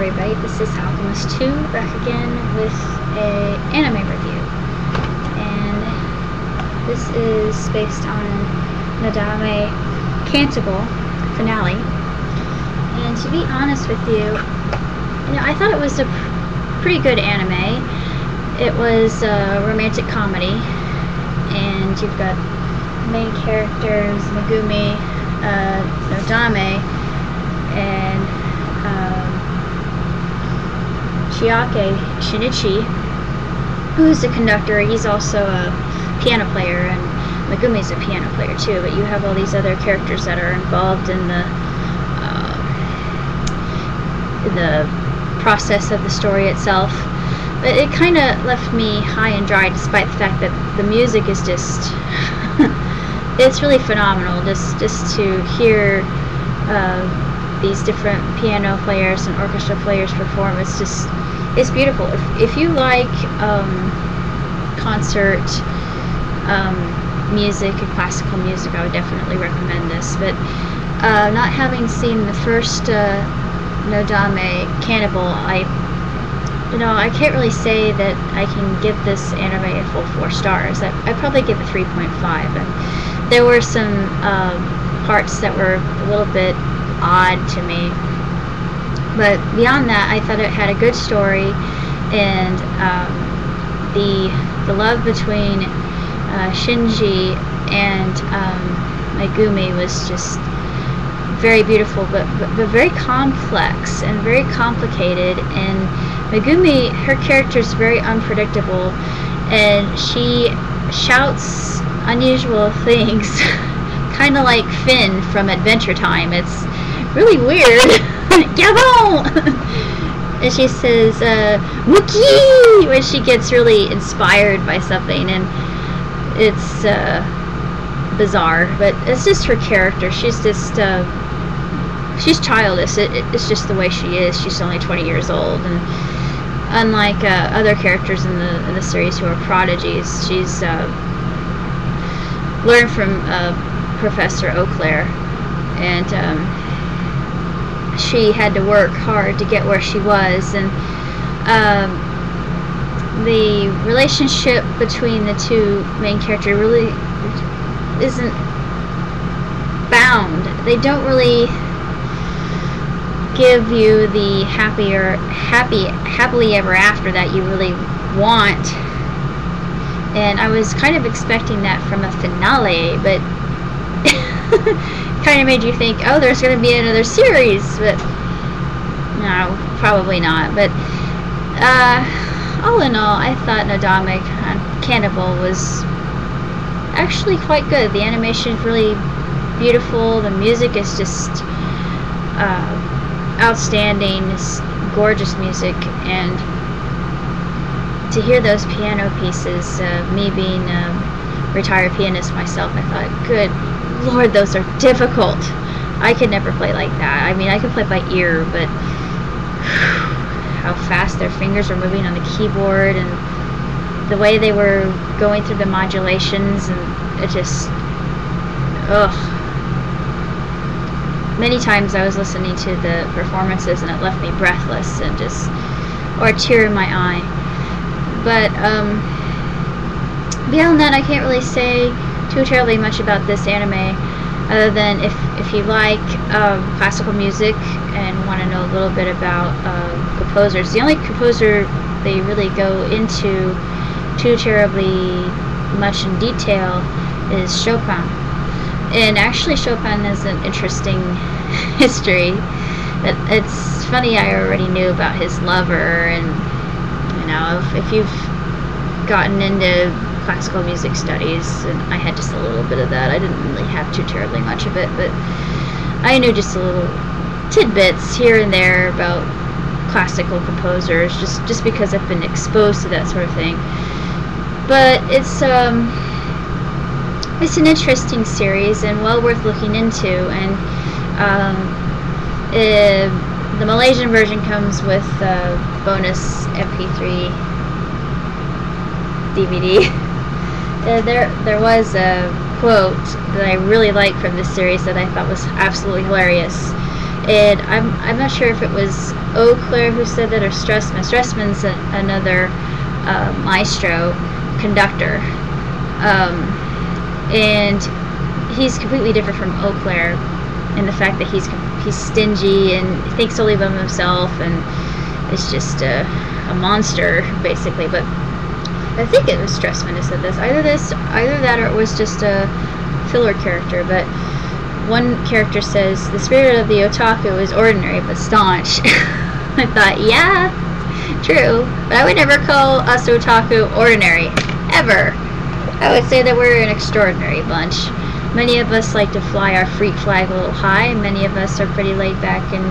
everybody, this is Alchemist 2 back again with a anime review, and this is based on Nodame Cantible finale. And to be honest with you, I thought it was a pretty good anime. It was a romantic comedy, and you've got main characters Megumi, Nodame, and Chiake Shinichi, who's a conductor. He's also a piano player, and Megumi's a piano player too, but you have all these other characters that are involved in the process of the story itself. But it kind of left me high and dry, despite the fact that the music is just it's really phenomenal. Just to hear these different piano players and orchestra players perform, it's beautiful. If you like concert music and classical music, I would definitely recommend this. But not having seen the first Nodame Cantible, I can't really say that I can give this anime a full 4 stars. I'd probably give it 3.5. And there were some parts that were a little bit odd to me, but beyond that, I thought it had a good story, and the love between Shinji and Megumi was just very beautiful, but very complex and very complicated. And Megumi, her character is very unpredictable, and she shouts unusual things, kind of like Finn from Adventure Time. It's really weird. Gyabon! And she says, Wookie! When she gets really inspired by something, and it's bizarre, but it's just her character. She's just, she's childish. It's just the way she is. She's only 20 years old, and unlike other characters in the series who are prodigies, she's learned from Professor Eau Claire, and she had to work hard to get where she was. And the relationship between the two main characters really isn't bound. They don't really give you the happily ever after that you really want. And I was kind of expecting that from a finale, but kind of made you think, oh, there's going to be another series, but no, probably not. But all in all, I thought Nodame Cantible was actually quite good. The animation is really beautiful. The music is just outstanding. It's gorgeous music, and to hear those piano pieces, me being a retired pianist myself, I thought, good Lord, those are difficult. I could never play like that. I mean, I could play by ear, but how fast their fingers were moving on the keyboard, and the way they were going through the modulations, and it just, ugh. Many times I was listening to the performances, and it left me breathless, and just, or a tear in my eye. But beyond that, I can't really say too terribly much about this anime, other than if you like classical music and want to know a little bit about composers. The only composer they really go into too terribly much in detail is Chopin. And actually, Chopin has an interesting history. It's funny, I already knew about his lover, and if you've gotten into classical music studies, and I had just a little bit of that. I didn't really have too terribly much of it, but I knew just a little tidbits here and there about classical composers, just because I've been exposed to that sort of thing. But it's an interesting series and well worth looking into. And the Malaysian version comes with bonus MP3 DVD. There was a quote that I really liked from this series that I thought was absolutely hilarious. And I'm not sure if it was Eau Claire who said that or Stressman. Stressman's another maestro conductor, and he's completely different from Eau Claire in the fact that he's stingy and thinks only of himself and is just a monster basically. But I think it was Stressman who said this. Either that, or it was just a filler character. But one character says the spirit of the otaku is ordinary but staunch. I thought, yeah, true, but I would never call us otaku ordinary, ever. I would say that we're an extraordinary bunch. Many of us like to fly our freak flag a little high, and many of us are pretty laid back and,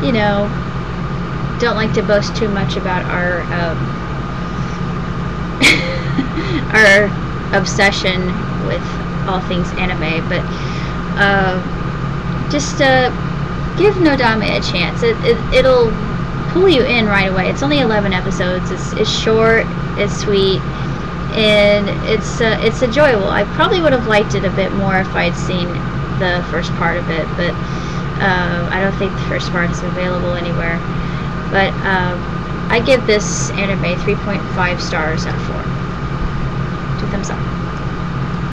you know, don't like to boast too much about our our obsession with all things anime. But just give Nodame a chance. It'll pull you in right away. It's only 11 episodes. It's short, it's sweet, and it's enjoyable. I probably would have liked it a bit more if I'd seen the first part of it, but I don't think the first part is available anywhere. But I give this anime 3.5 stars out of 4. 2 thumbs up.